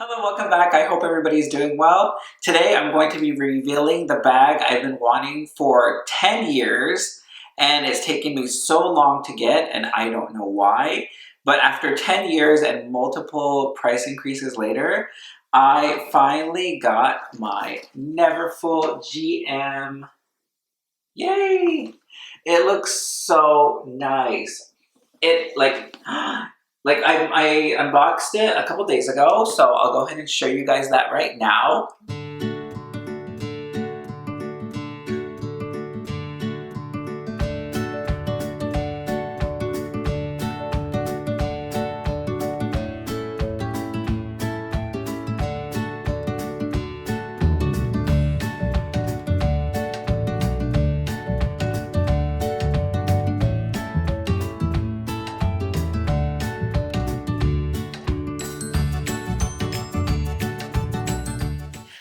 Hello, welcome back. I hope everybody's doing well. Today I'm going to be revealing the bag I've been wanting for 10 years and it's taken me so long to get and I don't know why. But after 10 years and multiple price increases later, I finally got my Neverfull GM. Yay! It looks so nice. It I unboxed it a couple days ago, so I'll go ahead and show you guys that right now.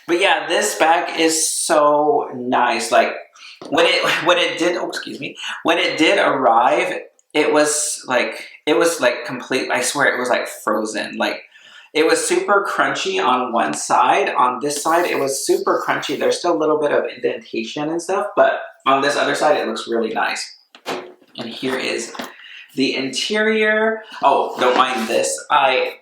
But yeah, this bag is so nice. Like when it did, oh excuse me, when it did arrive, it was like complete. I swear it was like frozen. Like it was super crunchy on one side. On this side, it was super crunchy. There's still a little bit of indentation and stuff, but on this other side, it looks really nice. And here is the interior. Oh, don't mind this. I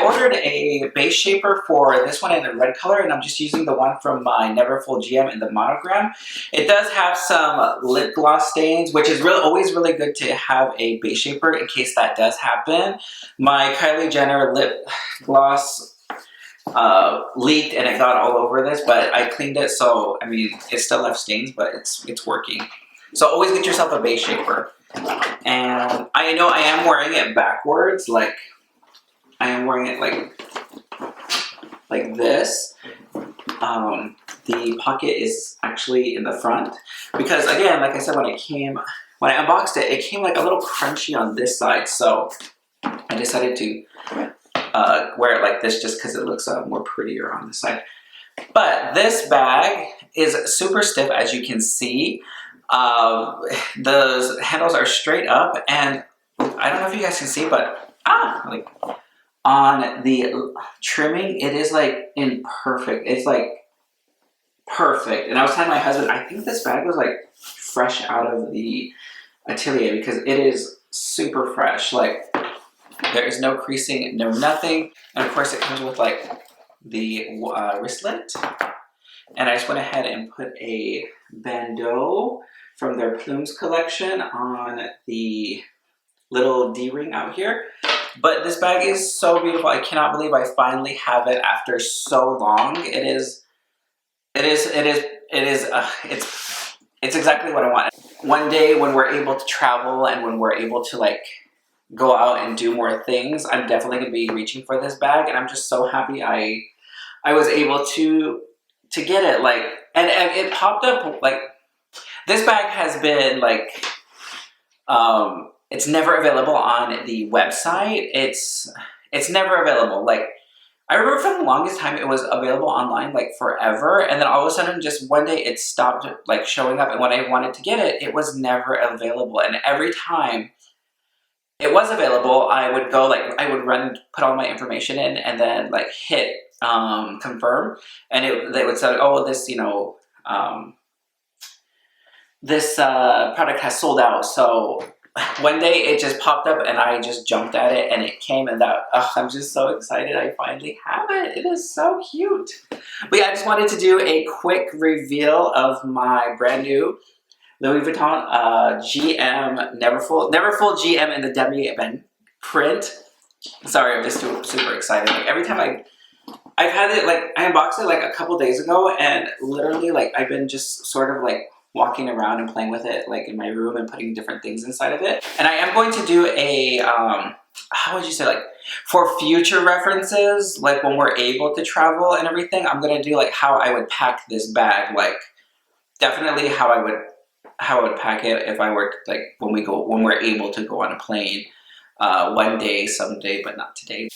ordered a base shaper for this one in a red color, and I'm just using the one from my Neverfull GM in the monogram. It does have some lip gloss stains, which is always really good to have a base shaper in case that does happen. My Kylie Jenner lip gloss leaked and it got all over this, but I cleaned it, so I mean it still left stains, but it's working. So always get yourself a base shaper. And I know I am wearing it backwards, like I am wearing it like this. The pocket is actually in the front because again, like I said, when I unboxed it, it came like a little crunchy on this side, so I decided to wear it like this just because it looks more prettier on this side. But this bag is super stiff, as you can see. The handles are straight up, and I don't know if you guys can see, but like on the trimming, it is like in perfect. It's like perfect. And I was telling my husband, I think this bag was like fresh out of the atelier because it is super fresh. Like there is no creasing, no nothing. And of course, it comes with like the wristlet. And I just went ahead and put a bandeau from their Plumes collection on the little D-ring out here. But this bag is so beautiful. I cannot believe I finally have it after so long. It's exactly what I want. One day when we're able to travel and when we're able to like go out and do more things, I'm definitely gonna be reaching for this bag, and I'm just so happy I was able to get it. Like, and it popped up like, this bag has been like, it's never available on the website. It's never available. Like, I remember for the longest time it was available online like forever, and then all of a sudden just one day it stopped like showing up, and when I wanted to get it, it was never available. And every time it was available, I would go, like, I would run, put all my information in, and then like hit confirm, and they would say, oh, this, you know, this product has sold out. So one day it just popped up and I just jumped at it and it came, and that, I'm just so excited I finally have it. It is so cute. But yeah, I just wanted to do a quick reveal of my brand new Louis Vuitton GM Neverfull GM in the demi print. Sorry, I'm just super excited. Like every time I've had it, like I unboxed it like a couple days ago, and literally like I've been just sort of like walking around and playing with it like in my room and putting different things inside of it. And I am going to do a, how would you say, like for future references, like when we're able to travel and everything, I'm going to do like how I would pack this bag, like definitely how I would pack it if I were like when we're able to go on a plane one day, someday, but not today.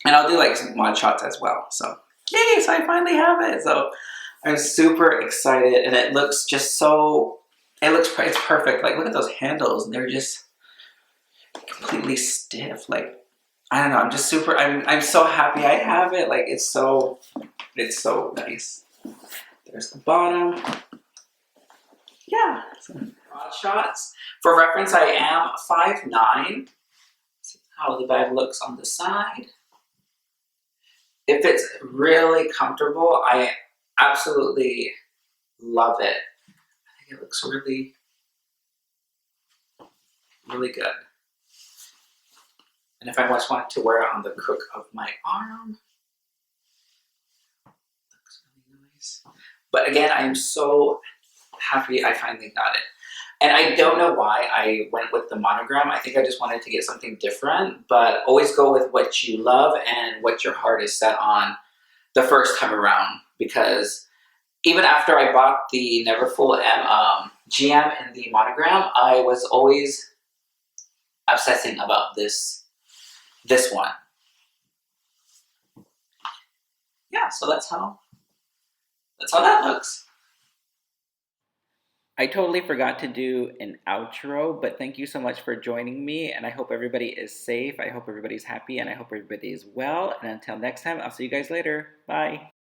And I'll do like some mod shots as well. So yay, so I finally have it. So I'm super excited, and it looks just so, it's perfect. Like look at those handles, they're just completely stiff. Like I don't know. I'm just super. I'm so happy I have it. Like it's so nice. There's the bottom. Yeah. Some broad shots. For reference, I am 5'9". This is how the bag looks on the side. If it's really comfortable, I absolutely love it. I think it looks really, really good. And if I just want to wear it on the crook of my arm, looks really nice. But again, I am so happy I finally got it. And I don't know why I went with the monogram. I think I just wanted to get something different, but always go with what you love and what your heart is set on the first time around. Because even after I bought the Neverfull GM in the monogram, I was always obsessing about this one. Yeah, so that's how that looks. I totally forgot to do an outro, but thank you so much for joining me, and I hope everybody is safe. I hope everybody's happy, and I hope everybody is well. And until next time, I'll see you guys later. Bye.